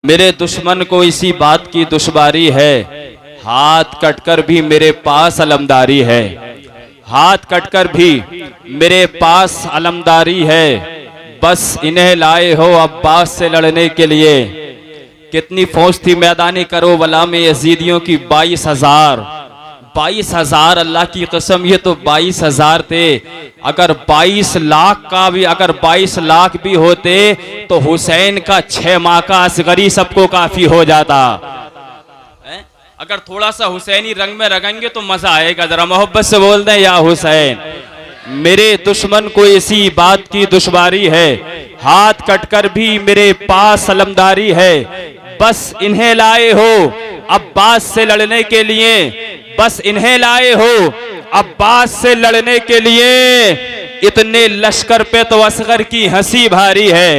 मेरे दुश्मन को इसी बात की दुश्वारी है, हाथ कटकर भी मेरे पास अलमदारी है। हाथ कटकर भी मेरे पास अलमदारी है, बस इन्हें लाए हो अब्बास से लड़ने के लिए। कितनी फौज थी मैदानी करोबला में यजीदियों की? 22,000 अल्लाह की कसम, ये तो 22,000 थे। अगर 22 लाख का भी, अगर 22 लाख भी होते तो हुसैन का 6 माह का असगरी सबको काफी हो जाता। अगर थोड़ा सा हुसैनी रंग में रंगेंगे तो मजा आएगा। जरा मोहब्बत से बोल दें या हुसैन। मेरे दुश्मन को इसी बात की दुश्वारी है, हाथ कटकर भी मेरे पास अलमदारी है। बस इन्हें लाए हो अब्बास से लड़ने के लिए, बस इन्हें लाए हो अब्बास से लड़ने के लिए। इतने लश्कर पे तो असगर की हंसी भारी है,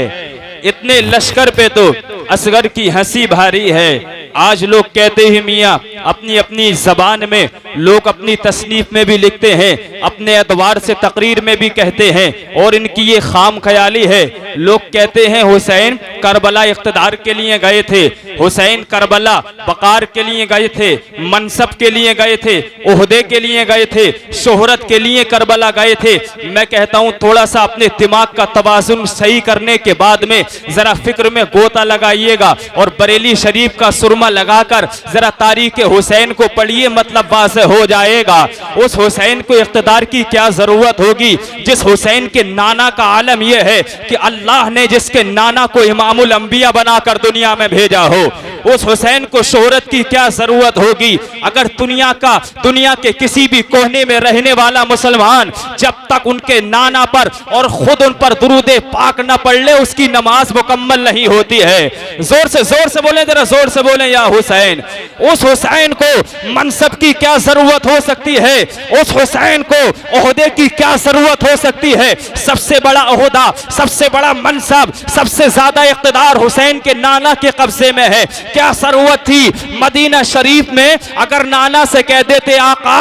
इतने लश्कर पे तो असगर की हंसी भारी है। आज लोग कहते हैं मियाँ, अपनी अपनी जबान में लोग अपनी तसनीफ में भी लिखते हैं, अपने एतबार से तकरीर में भी कहते हैं, और इनकी ये खाम ख्याली है। लोग कहते हैं हुसैन करबला इख्तिदार के लिए गए थे, हुसैन करबला वकार के लिए गए थे, मनसब के लिए गए थे, ओहदे के लिए गए थे, शोहरत के लिए करबला गए थे। मैं कहता हूँ थोड़ा सा अपने दिमाग का तवाजुन सही करने के बाद में जरा फिक्र में गोता लगाइएगा और बरेली शरीफ का सुरमा लगाकर जरा तारीख हुसैन को पढ़िए, मतलब वाज़ेह हो जाएगा। उस हुसैन को इख्तिदार की क्या जरूरत होगी जिस हुसैन के नाना का आलम यह है कि अल्लाह ने जिसके नाना को इमामुल अंबिया बनाकर दुनिया में भेजा हो। उस हुसैन को शोहरत की क्या जरूरत होगी। अगर दुनिया के किसी भी कोने में रहने वाला मुसलमान जब तक उनके नाना पर और खुद उन पर दुरूद पाक न पढ़ ले, उसकी नमाज मुकम्मल नहीं होती है। जोर से बोलें, जरा जोर से बोलें या हुसैन। उस हुसैन को मनसब की क्या जरूरत हो सकती है, उस हुसैन को ओहदे की क्या जरूरत हो सकती है। सबसे बड़ा ओहदा, सबसे बड़ा मनसब, सबसे ज्यादा इख्तिदार हुसैन के नाना के कब्जे में है। क्या जरूरत थी मदीना शरीफ में अगर नाना से कह देते आका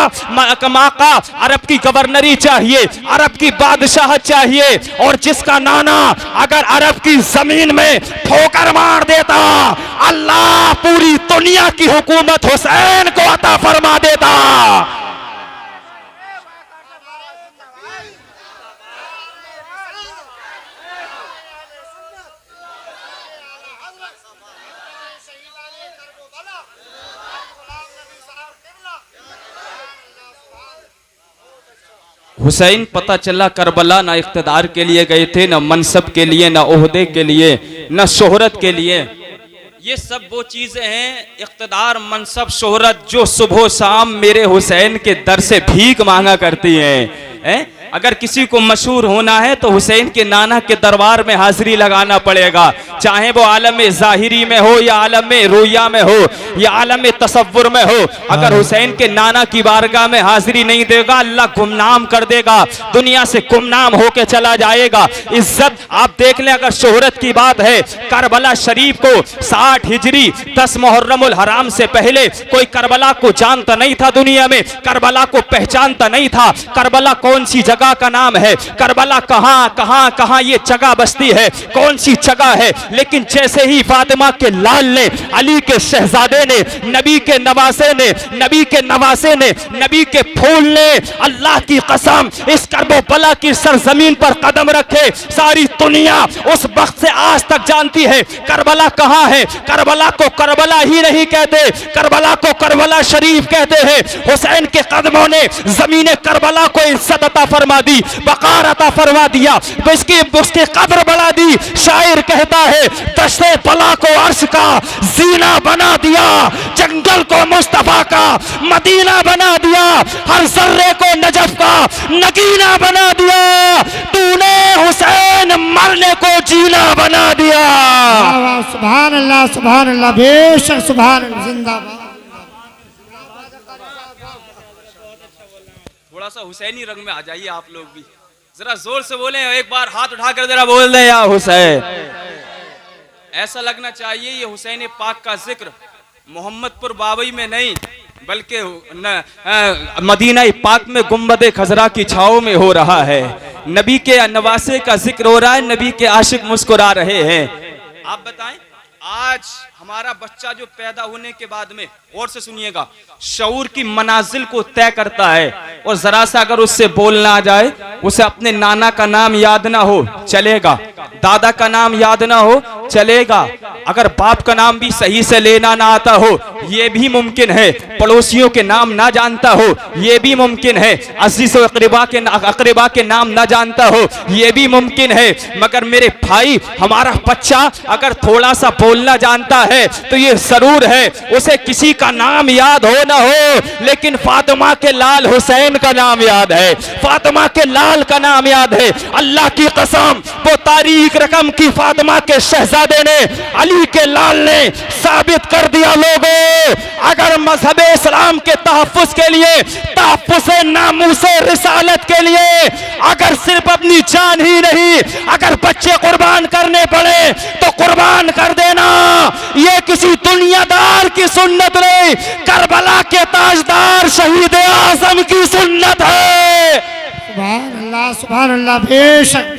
अरब की गवर्नरी चाहिए, अरब की बादशाह चाहिए, और जिसका नाना अगर अरब की जमीन में ठोकर मार देता, अल्लाह पूरी दुनिया की हुकूमत हुसैन को अता फरमा देता। हुसैन पता चला करबला ना इख्तिदार के लिए गए थे, ना मनसब के लिए, ना ओहदे के लिए, ना शोहरत के लिए। ये सब वो चीजें हैं, इख्तिदार, मनसब, शोहरत, जो सुबह शाम मेरे हुसैन के दर से भीख मांगा करती हैं। अगर किसी को मशहूर होना है तो हुसैन के नाना के दरबार में हाजिरी लगाना पड़ेगा, चाहे वो आलम जाहिरी में हो या आलम में रोया में हो या आलम तसव्वुर में हो। अगर हुसैन के नाना की बारगाह में हाजिरी नहीं देगा, अल्लाह गुमनाम कर देगा, दुनिया से गुमनाम होके चला जाएगा। इज्जत आप देख लें। अगर शोहरत की बात है, करबला शरीफ को 60 हिजरी 10 मुहर्रमुल हराम से पहले कोई करबला को जानता नहीं था, दुनिया में करबला को पहचानता नहीं था। करबला कौन सी जगह का नाम है, करबला कहां ये जगह बसती है, कौन सी जगह है। लेकिन जैसे ही फातिमा के लाल ने, अली के शहजादे ने, नबी के नवासे ने, नबी के फूल ने, अल्लाह की कसम इस करबला की सरजमीन पर कदम रखे, सारी दुनिया उस वक्त से आज तक जानती है करबला कहां है। करबला को करबला ही नहीं कहते, करबला को करबला शरीफ कहते हैं। हुसैन के कदमों ने जमीन करबला को इज्जत अता फरमा दी, वकार अता फरमा दिया, तो उसकी कदर बढ़ा दी। शायर कहता है दश्ते बला को अर्श का जीना बना दिया, जंगल को मुस्तफा का मदीना बना दिया, हर जर्रे को नजफ का नगीना बना दिया। तूने हुसैन मरने को जीना बना दिया। सुभान अल्लाह, बेशक सुभान अल्लाह, जिंदाबाद। थोड़ा सा हुसैनी रंग में आ जाइए आप लोग भी, जरा जोर से बोलें, एक बार हाथ उठाकर जरा बोल दें या हुसैन। ऐसा लगना चाहिए ये हुसैन पाक का जिक्र मोहम्मदपुर बाबई में नहीं बल्कि मदीना पाक में गुम्बद खजरा की छाओ में हो रहा है। नबी के नवासे का जिक्र हो रहा है, नबी के आशिक मुस्कुरा रहे हैं। आप बताएं आज हमारा बच्चा जो पैदा होने के बाद में, और से सुनिएगा, शऊर की मनाजिल को तय करता है, और जरा सा अगर उससे बोलना आ जाए, उसे अपने नाना का नाम याद ना हो चलेगा, दादा का नाम याद ना हो चलेगा, अगर बाप का नाम भी सही से लेना ना आता हो ये भी मुमकिन है, पड़ोसियों के नाम ना जानता हो ये भी मुमकिन है, अजीज व अकरबा के नाम ना जानता हो ये भी मुमकिन है, मगर मेरे भाई हमारा बच्चा अगर थोड़ा सा बोलना जानता है तो ये जरूर है उसे किसी का नाम याद हो ना हो, लेकिन फातिमा के लाल हुसैन का नाम याद है, फातिमा के लाल का नाम याद है। अल्लाह की कसम, वो तारीख रकम की फातिमा के शहजादे ने, अली के लाल ने साबित कर दिया लोगों, अगर मजहब इस्लाम के तहफ्फुज़ के लिए, तहफ्फुज़ नामूस रिसालत के लिए, अगर सिर्फ अपनी जान ही नहीं, अगर बच्चे कुर्बान करने पड़े तो कुर्बान कर देना, ये किसी दुनियादार की सुन्नत नहीं, करबला के ताजदार शहीद आजम की सुन्नत है। सुभान अल्लाह, बेशक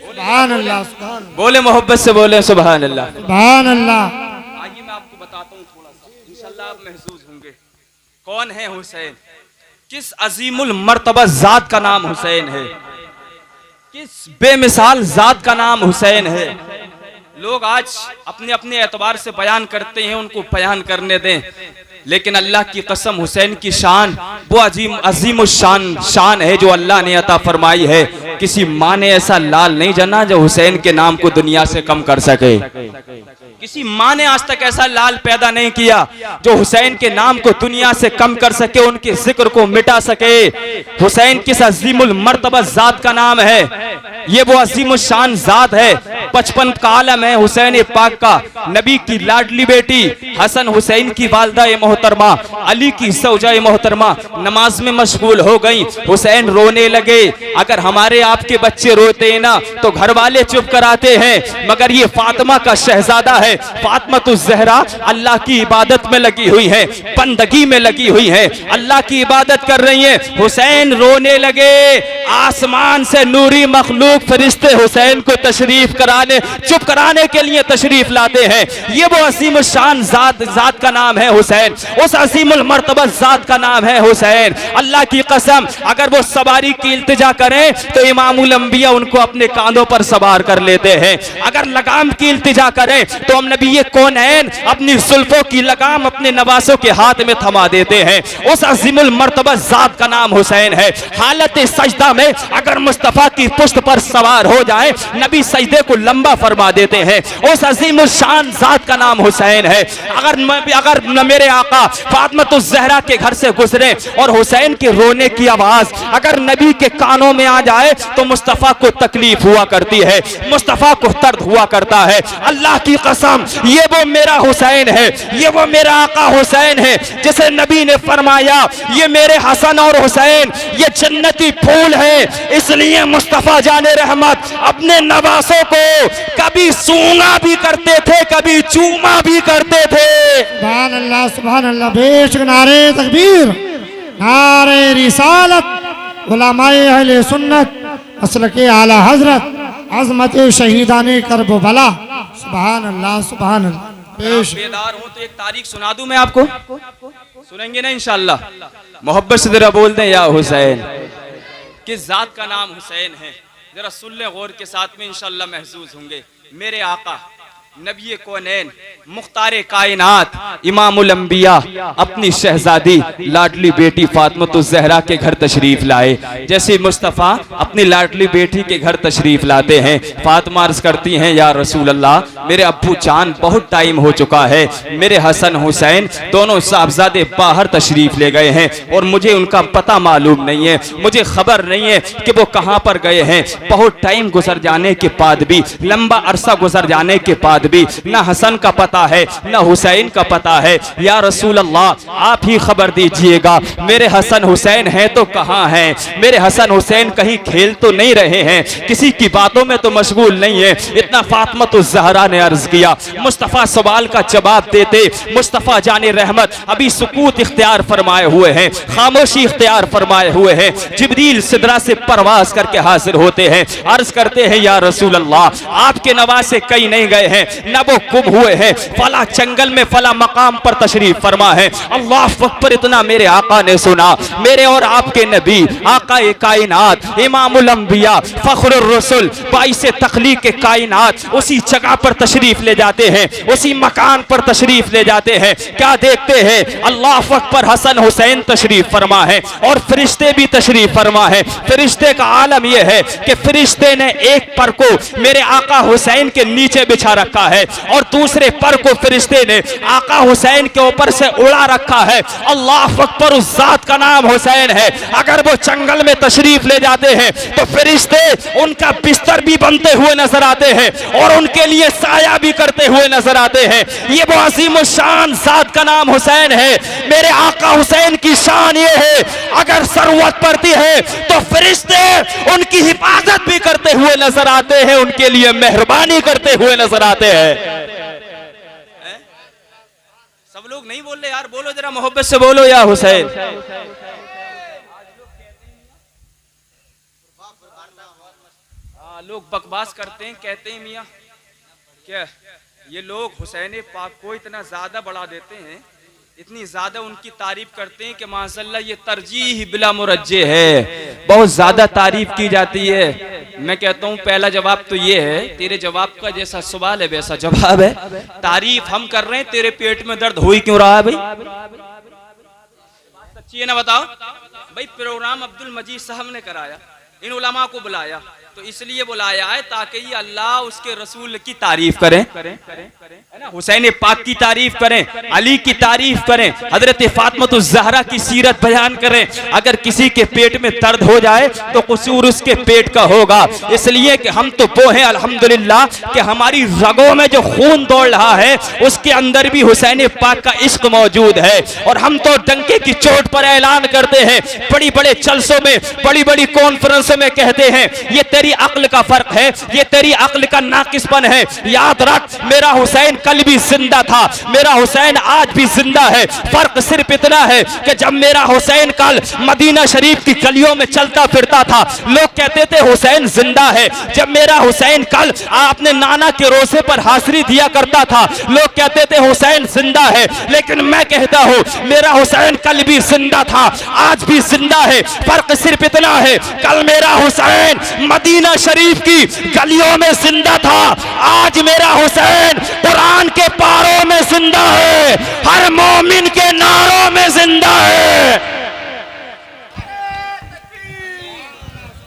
सुभान अल्लाह, सुभान बोले मोहब्बत से बोले सुभान अल्लाह, सुभान अल्लाह। आइए मैं आपको बताता हूँ थोड़ा सा, इंशाल्लाह आप महसूस होंगे कौन है हुसैन, किस अजीमुल मर्तबा जात का नाम हुसैन है, किस बेमिसाल जात का नाम हुसैन है। लोग आज अपने अपने एतबार से बयान करते हैं, उनको बयान करने दें, लेकिन अल्लाह की कसम हुसैन की शान वो अजीम शान है जो अल्लाह ने अता फरमाई है। किसी माँ ने ऐसा लाल नहीं जना जो हुसैन के नाम को दुनिया से कम कर सके, किसी माँ ने आज तक ऐसा लाल पैदा नहीं किया जो हुसैन के नाम को दुनिया से कम कर सके, उनके जिक्र को मिटा सके। हुसैन किस अजीमुल मर्तबा जात का नाम है, ये वो अजीम शान जात है। 55 का आलम है हुसैन पाक का, नबी की लाडली बेटी, हसन हुसैन की वालदा मोहतरमा, अली की सौजा मोहतरमा नमाज में मशगूल हो गई, हुसैन रोने लगे। अगर हमारे आपके बच्चे रोते हैं ना तो घर वाले चुप कराते हैं, मगर ये फातिमा का शहजादा है, फातिमा तो ज़हरा अल्लाह की इबादत में लगी हुई है, बंदगी में लगी हुई है, अल्लाह की इबादत कर रही है। हुसैन रोने लगे, आसमान से नूरी मखलूक फरिश्ते हुसैन को तशरीफ कराने, चुप कराने के लिए तशरीफ लाते हैं। ये वो असीम शान जात का नाम है हुसैन, उस असीमुल मर्तबा जात का नाम है हुसैन। अल्लाह की कसम, अगर वो सवारी की इल्तिजा करें तो इमामुल अंबिया उनको अपने कांधों पर सवार कर लेते हैं, अगर लगाम की इल्तिजा करें तो हम नबी कौनैन अपनी जुल्फों की लगाम अपने नवासों के हाथ में थमा देते हैं। उस अजीमुल मर्तबा जात का नाम हुसैन है। हालत सजदा में अगर मुस्तफा की पुश्त पर सवार हो जाए, नबी सजदे को लंबा फरमा देते हैं। उस अजीमुल शान जात का नाम हुसैन है। अगर मेरे आका फातिमा ज़हरा के घर से गुजरे और हुसैन के रोने की आवाज अगर नबी के कानों में आ जाए तो मुस्तफा को तकलीफ हुआ करती है, मुस्तफा को दर्द हुआ करता है। अल्लाह की कसम, ये वो मेरा हुसैन है, ये वो मेरा आका हुसैन है जिसे नबी ने फरमाया ये मेरे हसन और हुसैन ये जन्नती फूल है, इसलिए मुस्तफा जाने रहमत अपने नवासों को कभी सूंघा भी करते थे, कभी चूमा भी करते थे। सुभान अल्लाह, सुभान अल्लाह, बेशक नारे तकबीर, नारे रिसालत, उलमाए अहले सुन्नत, असल के आला हजरत, अजमत शहीदाने करबला। सुभान अल्लाह, सुभान अल्लाह। बेदार हूं तो एक तारीख सुना दूं मैं आपको, सुनेंगे ना इंशाअल्लाह? मोहब्बत से जरा बोल दें या हुसैन। किस जात का नाम हुसैन है, जरा सुन ले गौर के साथ में, इंशाअल्लाह महसूस होंगे। मेरे आका नबी कौनैन मुख्तारे कायनात इमामुल अंबिया अपनी शहजादी लाडली बेटी फातिमा ज़हरा के घर तशरीफ लाए। जैसे मुस्तफ़ा अपनी लाडली बेटी के घर तशरीफ लाते हैं, फातिमा अर्ज करती हैं या रसूल अल्लाह मेरे अब्बू जान बहुत टाइम हो चुका है, मेरे हसन हुसैन दोनों साहबजादे बाहर तशरीफ ले गए हैं और मुझे उनका पता मालूम नहीं है, मुझे खबर नहीं है कि वो कहाँ पर गए हैं। बहुत टाइम गुजर जाने के बाद भी, लंबा अरसा गुजर जाने के बाद भी ना हसन का पता है ना हुसैन का पता है। या रसूल अल्लाह आप ही खबर दीजिएगा, मेरे हसन हुसैन हैं तो कहाँ हैं? मेरे हसन हुसैन कहीं खेल तो नहीं रहे हैं, किसी की बातों में तो मशगूल नहीं है? इतना फातिमा ज़हरा ने अर्ज किया। मुस्तफ़ा सवाल का जवाब देते, मुस्तफ़ा जाने रहमत अभी सुकूत इख्तियार फरमाए हुए हैं, खामोशी इख्तियार फरमाए हुए हैं। जिब्रील सिदरा से परवाज करके हाजिर होते हैं, अर्ज करते हैं या रसूल अल्लाह आपके नवासे कहीं नहीं गए हैं, न वो गुम हुए हैं, फला जंगल में फला मकाम पर तशरीफ फरमा है। अल्लाह अकबर, इतना मेरे आका ने सुना, मेरे और आपके नबी आका कायनात इमामुल अंबिया फखरुर रसूल बाइस तखलीक के कायनात उसी जगह पर तशरीफ ले जाते हैं, उसी मकान पर तशरीफ ले जाते हैं। क्या देखते हैं? अल्लाह अकबर, हसन हुसैन तशरीफ फरमा है और फरिश्ते भी तशरीफ फरमा है। फरिश्ते का आलम यह है कि फरिश्ते ने एक पर को मेरे आका हुसैन के नीचे बिछा रखा है और दूसरे पर को फरिश्ते ने आका हुसैन के ऊपर से उड़ा रखा है। अल्लाह अकबर, उस जात का नाम हुसैन है। अगर वो जंगल में तशरीफ ले जाते हैं तो फरिश्ते उनका बिस्तर भी बनते हुए नजर आते हैं और उनके लिए साया भी करते हुए नजर आते हैं। ये वो अजीम शान जात का नाम हुसैन है। मेरे आका हुसैन की शान ये है, अगर जरूरत पड़ती है तो फरिश्ते उनकी हिफाजत भी करते हुए नजर आते हैं, उनके लिए मेहरबानी करते हुए नजर आते हैं। सब लोग नहीं बोल रहे यार, बोलो जरा मोहब्बत से बोलो या हुसैन। लोग बकवास करते हैं, कहते हैं मियाँ क्या ये लोग हुसैन पाक को इतना ज्यादा बढ़ा देते हैं, इतनी ज्यादा उनकी तारीफ करते हैं कि माशाअल्लाह ये तरजीह बिला मुरज्जे है, बहुत ज्यादा तारीफ की जाती है। मैं कहता हूँ पहला जवाब तो ये है, तेरे जवाब का जैसा सवाल है वैसा जवाब है। तारीफ हम कर रहे हैं, तेरे पेट में दर्द हो ही क्यों रहा है भाई? सच्ची है ना, बताओ भाई। प्रोग्राम अब्दुल मजीद साहब ने कराया, इन उलमा को बुलाया, तो इसलिए बुलाया है ताकि ये अल्लाह उसके रसूल की तारीफ करें, है ना, हुसैन पाक की तारीफ करें, अली की तारीफ करें, हजरत फातिमातुज़ ज़हरा की सीरत बयान करें। अगर किसी के पेट में दर्द हो जाए तो कसूर उसके पेट का होगा, इसलिए कि हम तो वो हैं अल्हम्दुलिल्लाह कि हमारी रगों में जो खून दौड़ रहा है उसके अंदर भी हुसैन पाक का इश्क मौजूद है। और हम तो डंके की चोट पर ऐलान करते हैं, बड़ी बड़े जलसों में, बड़ी बड़ी कॉन्फ्रेंसों में कहते हैं, ये तेरी अक्ल का फर्क है, ये तेरी अक्ल का नाकिसपन है। याद रख, मेरा हुसैन कल भी जिंदा था, मेरा हुसैन आज भी जिंदा है। फर्क सिर्फ इतना है कि जब मेरा हुसैन कल मदीना शरीफ की गलियों में चलता फिरता था, लोग कहते थे हुसैन जिंदा है। जब मेरा हुसैन कल अपने नाना के रोजे पर हाजिरी दिया करता था, लोग कहते थे हुसैन जिंदा है। लेकिन मैं कहता हूं मेरा हुसैन कल भी जिंदा था, आज भी जिंदा है। फर्क सिर्फ इतना है, कल मेरा हुसैन मदीना शरीफ की गलियों में जिंदा था, आज मेरा हुसैन कुरान के पारों में जिंदा है, हर मोमिन के नारों में जिंदा है।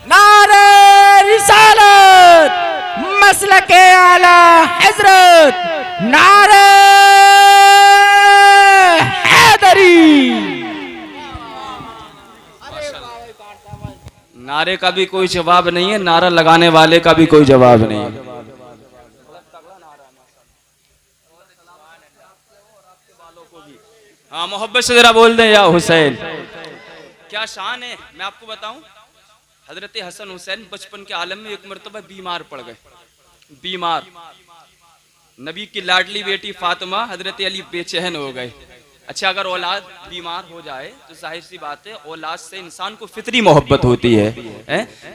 नारे रिसालत, मसलके आला हजरत, नारे हैदरी। नारे का भी कोई जवाब नहीं है, नारा लगाने वाले का भी कोई जवाब नहीं है। हाँ, मोहब्बत से जरा बोल दें या हुसैन। क्या शान है, मैं आपको बताऊं, हजरत हसन हुसैन बचपन के आलम में एक मरतबा बीमार पड़ गए। बीमार, नबी की लाडली बेटी फातिमा हजरत अली बेचैन हो गए। अच्छा, अगर औलाद बीमार हो जाए तो जाहिर सी बात है औलाद से इंसान को फितरी मोहब्बत होती है?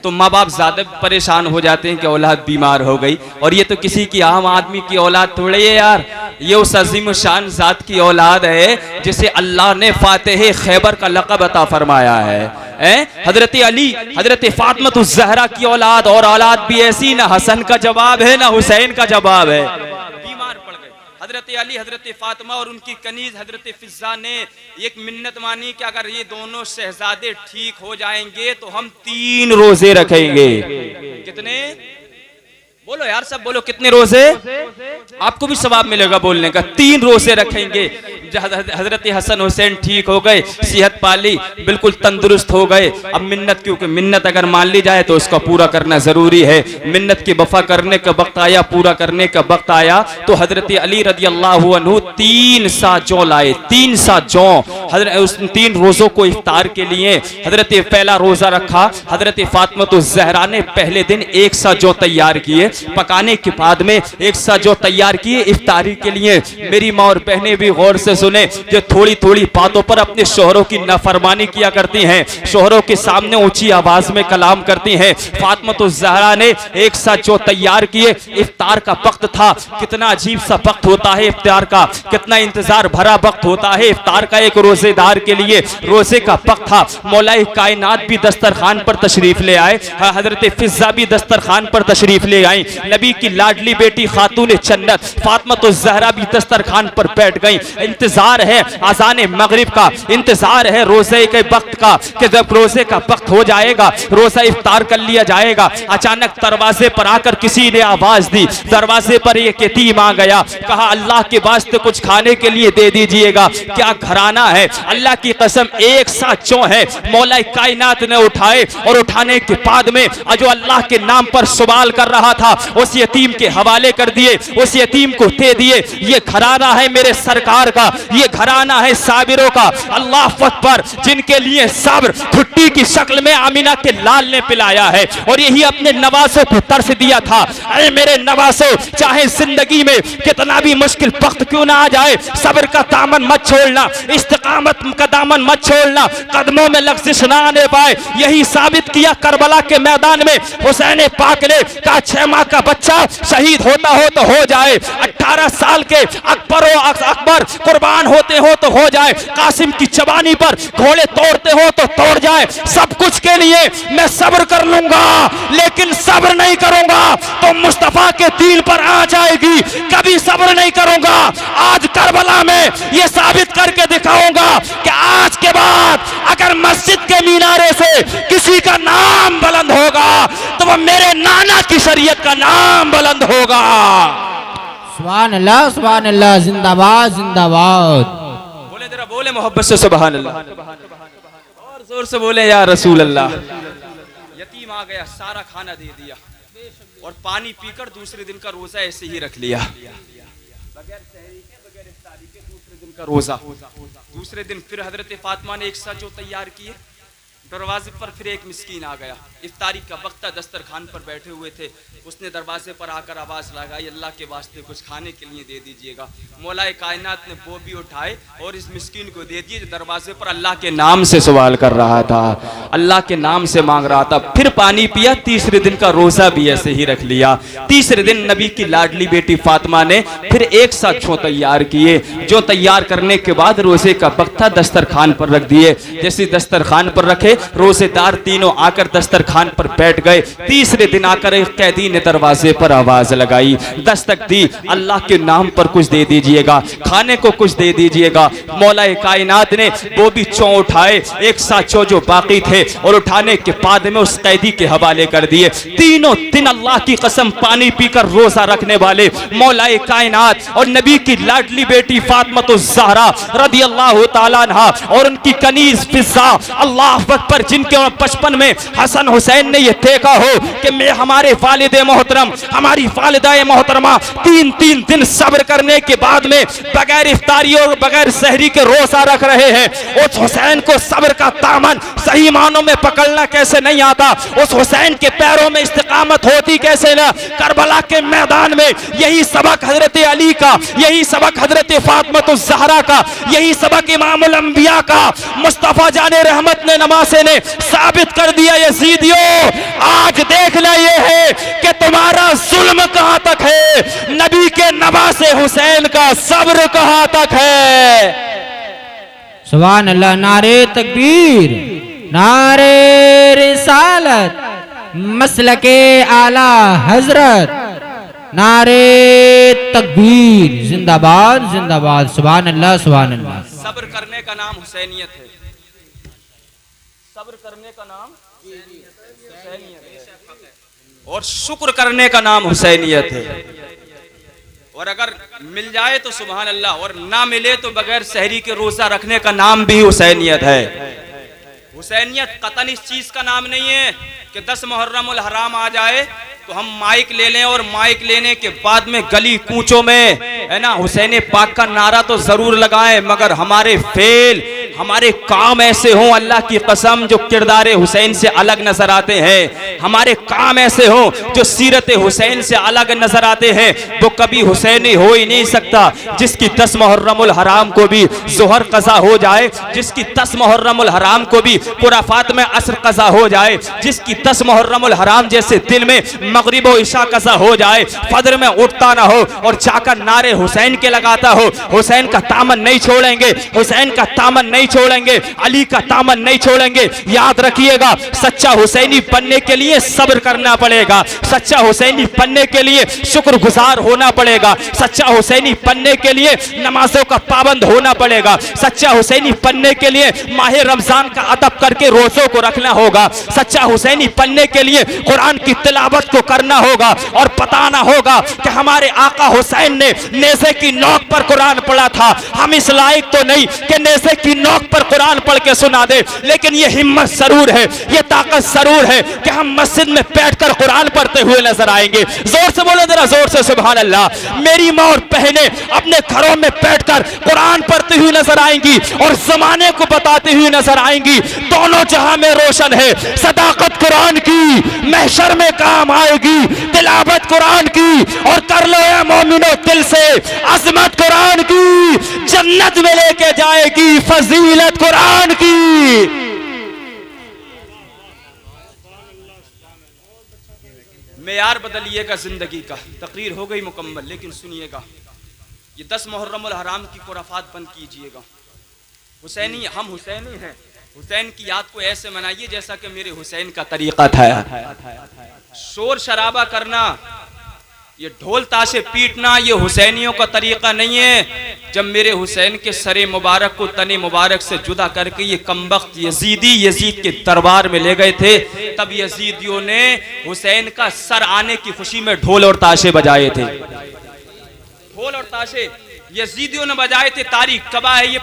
तो माँ बाप ज्यादा परेशान हो जाते हैं कि औलाद बीमार हो गई। और ये तो किसी की आम आदमी की औलाद थोड़ी है यार, ये उस अजीम शान जात की औलाद है जिसे अल्लाह ने फातिह खैबर का लक़ब अता फरमाया है। हजरत अली, हजरत फातिमातुज़ ज़हरा की औलाद, और औलाद भी ऐसी, ना हसन का जवाब है ना हुसैन का जवाब है। बीमार पड़ गए हजरत अली, हजरत फातिमा और उनकी कनीज हजरत फिजा ने एक मिन्नत मानी कि अगर ये दोनों शहजादे ठीक हो जाएंगे तो हम 3 रोजे रखेंगे। कितने? बोलो यार, सब बोलो, कितने रोजे? आपको भी सवाब मिलेगा बोलने का। 3 रोजे रखेंगे। हजरत हसन हुसैन ठीक हो गए, सेहत पाली, बिल्कुल तंदुरुस्त हो गए। अब मिन्नत, क्योंकि मिन्नत अगर मान ली जाए तो उसका पूरा करना जरूरी है। मिन्नत की वफा करने का वक्त आया, पूरा करने का वक्त आया, तो हजरत अली रदी अल्लाह अन्हु 3 सा जौ लाए। 3 सा जौ, उस 3 रोजों को इफ्तार के लिए हजरत पहला रोजा रखा। हजरत फातिमातुज़ ज़हरा ने पहले दिन 1 सा जौ तैयार किए, पकाने के बाद में एक साथ जो तैयार किए इफ्तारी के लिए। मेरी माँ और बहनें भी गौर से सुने, जो थोड़ी थोड़ी बातों पर अपने शोहरों की नाफरमानी किया करती हैं, शोहरों के सामने ऊंची आवाज में कलाम करती हैं। फातिमा ने एक साथ जो तैयार किए, इफ्तार का वक्त था। कितना अजीब सा वक्त होता है इफ्तार का, कितना इंतजार भरा वक्त होता है इफ्तार का एक रोजेदार के लिए। रोजे का वक्त था, मौलाए कायनात भी दस्तरखान पर तशरीफ ले आए, हजरत फिजा भी दस्तरखान पर तशरीफ ले आई। नबी की लाडली बेटी खातून जन्नत फातिमा भी दस्तरखान पर बैठ गई। इंतजार है अज़ान मगरिब का, इंतजार है रोजे के वक्त का कि जब रोजे का वक्त हो जाएगा, रोजा इफ्तार कर लिया जाएगा। अचानक दरवाजे पर आकर किसी ने आवाज दी, दरवाजे पर एक यतीम आ गया। कहा अल्लाह के वास्ते कुछ खाने के लिए दे दीजिएगा। क्या घराना है, अल्लाह की कसम एक साथ जो है मौला कायनात ने उठाए और उठाने के बाद में जो अल्लाह के नाम पर सवाल कर रहा था उस यतीम के हवाले कर दिए, उस यतीम को दे दिए। ये घराना है मेरे सरकार का, ये घराना है साबिरों का। अल्लाह अकबर, जिनके लिए सब्र छुट्टी की शक्ल में आमिना के लाल ने पिलाया है और यही अपने नवासों को तरस दिया था। अरे मेरे नवासों, चाहे जिंदगी में कितना भी मुश्किल वक्त क्यों ना आ जाए, सब्र का दामन मत छोड़ना, इस्तिकामत का दामन मत छोड़ना, कदमों में लग़्ज़िश ना आने पाए। यही साबित किया करबला के मैदान में हुसैन पाक ने कहा 6 माह का बच्चा शहीद होता हो तो हो जाए, 18 साल के अकबर कुर्बान होते हो तो हो जाए, कासिम की चबानी पर घोड़े तोड़ते हो तो तोड़ जाए, सब कुछ के लिए मैं सब्र कर लूंगा, लेकिन सब्र नहीं करूंगा तो मुस्तफा के दीन पर आ जाएगी। कभी सब्र नहीं करूंगा। आज करबला में ये साबित करके दिखाऊंगा कि आज के बाद अगर मस्जिद के मीनारे से किसी का नाम बुलंद होगा तो वह मेरे नाना की शरीयत का नाम बुलंद होगा। सुभान अल्लाह, जिंदाबाद जिंदाबाद। बोले जरा, बोले मोहब्बत से सुभान अल्लाह, और जोर से बोले या रसूल अल्लाह। यतीम आ गया, सारा खाना दे दिया और पानी पीकर दूसरे दिन का रोजा ऐसे ही रख लिया, बगैर सहरी के, बगैर इफ्तारी के दूसरे दिन का रोजा। दूसरे दिन फिर हजरत फातिमा ने एक साथ जो तैयार किए, दरवाजे पर फिर एक मिस्कीन आ गया। इफ्तारी का वक्त था, दस्तरखान पर बैठे हुए थे। उसने दरवाजे पर आकर आवाज़ लगाई, अल्लाह के वास्ते कुछ खाने के लिए दे दीजिएगा। मौलाए कायनात ने वो भी उठाए और इस मिस्कीन को दे दिए जो दरवाजे पर अल्लाह के नाम से सवाल कर रहा था, अल्लाह के नाम से मांग रहा था। फिर पानी पिया, तीसरे दिन का रोज़ा भी ऐसे ही रख लिया। तीसरे दिन नबी की लाडली बेटी फातिमा ने फिर एक साथ छो तैयार किए। जो तैयार करने के बाद रोज़े का वक्त था, दस्तरखान पर रख दिए। जैसे दस्तरखान पर रखे, रोजेदार तीनों आकर दस्तरखान पर बैठ गए। तीसरे दिन आकर एक कैदी ने दरवाजे पर आवाज लगाई, दस्तक दी, अल्लाह के नाम पर कुछ दे दीजिएगा, खाने को कुछ दे दीजिएगा। मौलाए कायनात ने वो भी चौ उठाए, एक साथ चौ जो बाकी थे, और उठाने के बाद में उस कैदी के हवाले कर दिए। तीनों दिन अल्लाह की कसम पानी पीकर रोजा रखने वाले मौलाए कायनात और नबी की लाडली बेटी फातिमा ज़हरा रदियल्लाहु ताला अन्हा और उनकी कनीज फिज़ा, अल्लाह पर, जिनके बचपन में हसन हुसैन ने यह देखा हो कि मैं हमारे वालिदे मोहतरम, हमारी वालिदाए मोहतरमा 3-3 दिन सब्र करने के बाद में बगैर इफ्तारी और बगैर सहरी के रोजा रख रहे हैं। उस हुसैन को सब्र का दामन सही मानों में पकड़ना कैसे नहीं आता, उस हुसैन के पैरों में इस्तिकामत होती कैसे ना। करबला के मैदान में यही सबक हजरत अली का, यही सबक हजरत फातिमा ज़हरा का, यही सबक इमामुल अंबिया का मुस्तफा जाने रहमत ने नमाज़े ने साबित कर दिया। यजीदियों, आज देखना यह है कि तुम्हारा जुल्म कहां तक है, नबी के नवासे हुसैन का सब्र कहां तक है। सुभान अल्लाह, नारे तकबीर, नारे रिसालत, मसलके आला हजरत, नारे तकबीर, जिंदाबाद जिंदाबाद। सुभान अल्लाह, सुभान अल्लाह। सब्र करने का नाम हुसैनियत है, सब्र करने का नाम हुसैनियत है, और शुक्र करने का नाम हुसैनियत है। और अगर मिल जाए तो सुभान अल्लाह, और ना मिले तो बगैर सहरी के रोजा रखने का नाम भी हुसैनियत है। हुसैनियत कतन इस चीज का नाम नहीं है कि 10 मुहर्रमुल हराम आ जाए तो हम माइक ले लें और माइक लेने के बाद में गली कूचों में है ना हुसैन पाक का नारा तो जरूर लगाएं, मगर हमारे फेल, हमारे काम ऐसे हों अल्लाह की कसम जो किरदार हुसैन से अलग नजर आते हैं, हमारे काम ऐसे हों जो सीरत हुसैन से अलग नजर आते हैं, वो कभी हुसैनी हो ही नहीं सकता। जिसकी 10 मुहर्रमुल हराम को भी ज़ोहर कज़ा हो जाए, जिसकी 10 मुहर्रमुल हराम को भी कुराफात में असर कज़ा हो जाए, जिसकी 10 मुहर्रमुल हराम जैसे दिन में मगरिब व इशा कज़ा हो जाए, फजर में उठता ना हो और जाकर नारे हुसैन के लगाता हो, हुसैन का दामन नहीं छोड़ेंगे, हुसैन का दामन नहीं छोड़ेंगे, अली का दामन नहीं छोड़ेंगे। याद रखिएगा, सच्चा हुसैनी बनने के लिए सब्र करना पड़ेगा, सच्चा हुसैनी बनने के लिए शुक्रगुजार होना पड़ेगा, सच्चा हुसैनी बनने के लिए नमाजों का पाबंद होना पड़ेगा, सच्चा हुसैनी बनने के लिए माह रमजान का अदब करके रोजों को रखना होगा, सच्चा हुसैनी बनने के लिए कुरान की तिलावत को करना होगा और बताना होगा कि हमारे आका हुसैन ने नेज़े की नोक पर कुरान पढ़ा था। हम इस लायक तो नहीं कि नेज़े की नोक पर कुरान पढ़ के सुना दे, लेकिन ये हिम्मत जरूर है, ये ताकत जरूर है कि हम मस्जिद में बैठकर कुरान पढ़ते हुए नजर आएंगे। जोर से बोलो जरा, जोर से सुभान अल्लाह। मेरी माँ और बहनें अपने घरों में बैठकर कुरान पढ़ती हुई नजर आएंगी और जमाने को बताती हुई नजर आएंगी। दोनों जहां में रोशन है, सदाकत कुरान की महशर में काम आएगी, तिलावत कुरान की और कर लो ए मोमिनो दिल से, अजमत कुरान की जन्नत में लेके जाएगी, फजीलत कुरान की। मेयार बदलिएगा जिंदगी का। तकरीर हो गई मुकम्मल, लेकिन सुनिएगा, ये 10 मुहर्रमुल हराम की कुराफात बंद कीजिएगा। हुसैनी, हम हुसैनी हैं, हुसैन की याद को ऐसे मनाइए जैसा कि मेरे हुसैन का तरीका था। शोर शराबा करना, ये ढोल ताशे पीटना, ये हुसैनियों का तरीका नहीं है। जब मेरे हुसैन के सरे मुबारक को तने मुबारक से जुदा करके ये कमबख्त यजीदी यजीद के दरबार में ले गए थे, तब यजीदियों ने हुसैन का सर आने की खुशी में ढोल और ताशे बजाए थे। ढोल और ताशे यजीदियों ने बजाए थे। तारीख कबा है, ये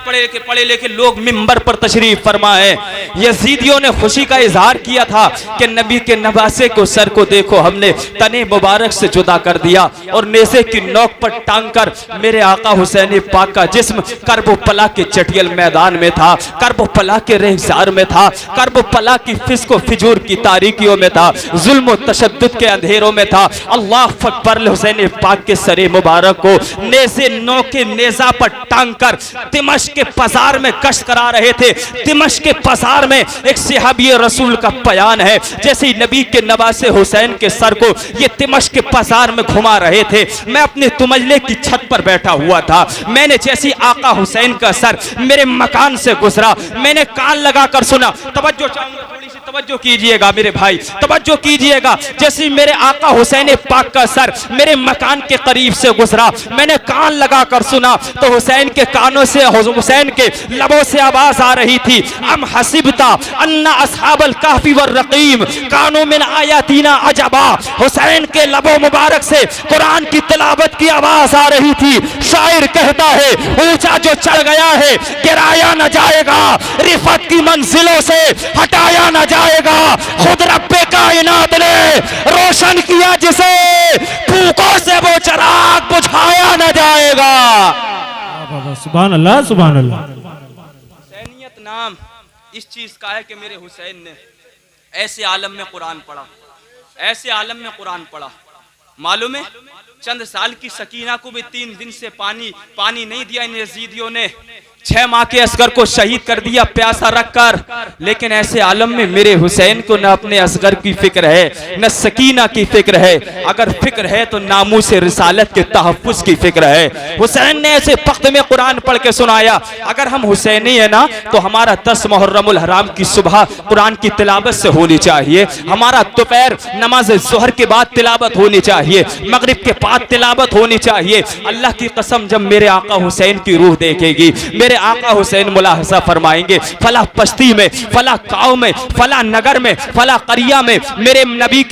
पढ़े लिखे लोग मिंबर पर तशरीफ फरमा है। यजीदियों ने खुशी का इजहार किया था कि नबी के नवासे को, सर को देखो हमने तने मुबारक से जुदा कर दिया और नेज़े की नोक पर टांग कर मेरे आका हुसैन पाक का जिस्म करबला के चटियल मैदान में था, करबला के रेगिस्तान में था, करबला की फिस्को फिजूर की तारीकियों में था, जुल्म व तशद्दुद के अंधेरों में था। अल्लाह अकबर, हुसैन पाक के सरे मुबारक को नेज़े नोक के नेज़ा पर टांग कर दिमश्क के बाजार में गश्त करा रहे थे। दिमश्क के बाजार में एक सहाबी रसूल का बयान है, जैसे ही नबी के नवासे हुसैन के सर को ये दिमश्क के बाजार में घुमा रहे थे, मैं अपने तुमजले की छत पर बैठा हुआ था। मैंने जैसी आका हुसैन का सर मेरे मकान से गुजरा, मैंने कान लगाकर सुना। तवज्जो चाहूंगा, थोड़ी सी तवज्जो कीजिएगा मेरे भाई, तवज्जो कीजिएगा। जैसे मेरे आका हुसैन पाक का सर मेरे मकान के करीब से गुजरा, मैंने कान लगाकर सुना तो हुसैन के कानों से, हुसैन के लबों से आवाज आ रही थी, अम हसिबता अन्ना अस्हाबल कहफी वर रकीम कानू मिन आयातीना अजबा। हुसैन के लबों मुबारक से कुरान की तिलावत की आवाज आ रही थी। शायर कहता है, ऊंचा जो चढ़ गया है गिराया न जाएगा, रिफत की मंजिलों से हटाया न जाएगा। खुद रब्बे कायनात ने रोशन किया जिसे, फूकों से वो चिराग बुझाया न जाएगा। सुभान अल्लाह, सुभान अल्लाह। हुसैनियत नाम इस चीज का है कि मेरे हुसैन ने ऐसे आलम में कुरान पढ़ा, ऐसे आलम में कुरान पढ़ा। मालूम है, चंद साल की सकीना को भी 3 दिन से पानी नहीं दिया इन यजीदियों ने। 6 माह के असगर को शहीद कर दिया प्यासा रखकर। लेकिन ऐसे आलम में मेरे हुसैन को न अपने असगर की फिक्र है, न सकीना की फिक्र है। अगर फिक्र है तो नामू से रिसालत के तहफ़्फ़ुज़ की फिक्र है। हुसैन ने ऐसे वक्त में कुरान पढ़ के सुनाया। अगर हम हुसैनी है ना, तो हमारा 10 मुहर्रमुल हराम की सुबह कुरान की तिलावत से होनी चाहिए, हमारा दोपहर नमाज ज़ोहर के बाद तिलावत होनी चाहिए, मगरिब के बाद तिलावत होनी चाहिए। अल्लाह की कसम, जब मेरे आका हुसैन की रूह देखेगी, मेरे आका हुसैन मुलाहजा फरमाएंगे, फला बस्ती में, फला गांव में, फला नगर में, फला करिया में मेरे नबी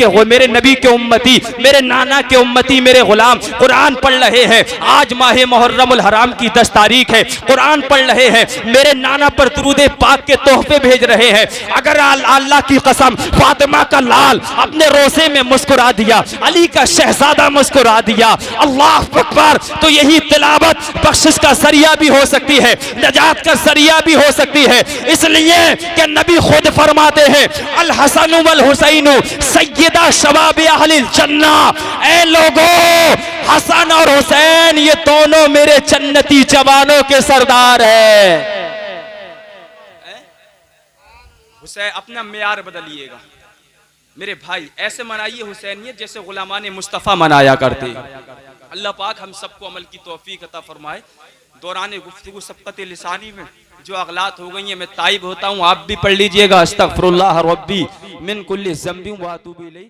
के उम्मती, मेरे नाना के उम्मती, मेरे गुलाम कुरान पढ़ रहे हैं। आज माह मुहर्रमुल हराम की 10 तारीख है, कुरान पढ़ रहे हैं, मेरे नाना पर दुरूद पाक के तोहफे भेज रहे हैं। अगर अल्लाह की कसम फातिमा का लाल अपने रोज़े में मुस्कुरा दिया, अली का शहजादा मुस्कुरा दिया, अल्लाह अकबर, तो यही तिलावत बख्शिश का जरिया भी हो सकती है। नजात का जरिया भी हो सकती है। इसलिए कि नबी खुद फरमाते हैं अल हसन वल हुसैन सय्यदा शबाब अहलिल जन्ना। ऐ लोगों, हसन और हुसैन ये दोनों मेरे जन्नती जवानों के सरदार है। हुसैन अपना मेयार बदलिएगा मेरे भाई, ऐसे मनाइए हुसैनियत जैसे गुलामान मुस्तफ़ा मनाया करते। अल्लाह पाक हम सबको अमल की तौफीक अता फरमाए। दौरान गुफ्तगू सबकत लिसानी में जो अगलात हो गई हैं मैं ताइब होता हूँ, आप भी पढ़ लीजिएगा। अस्तगफिरुल्लाह रब्बी मिन कुल्ली ज़ंबिन व अतूबु इलैह।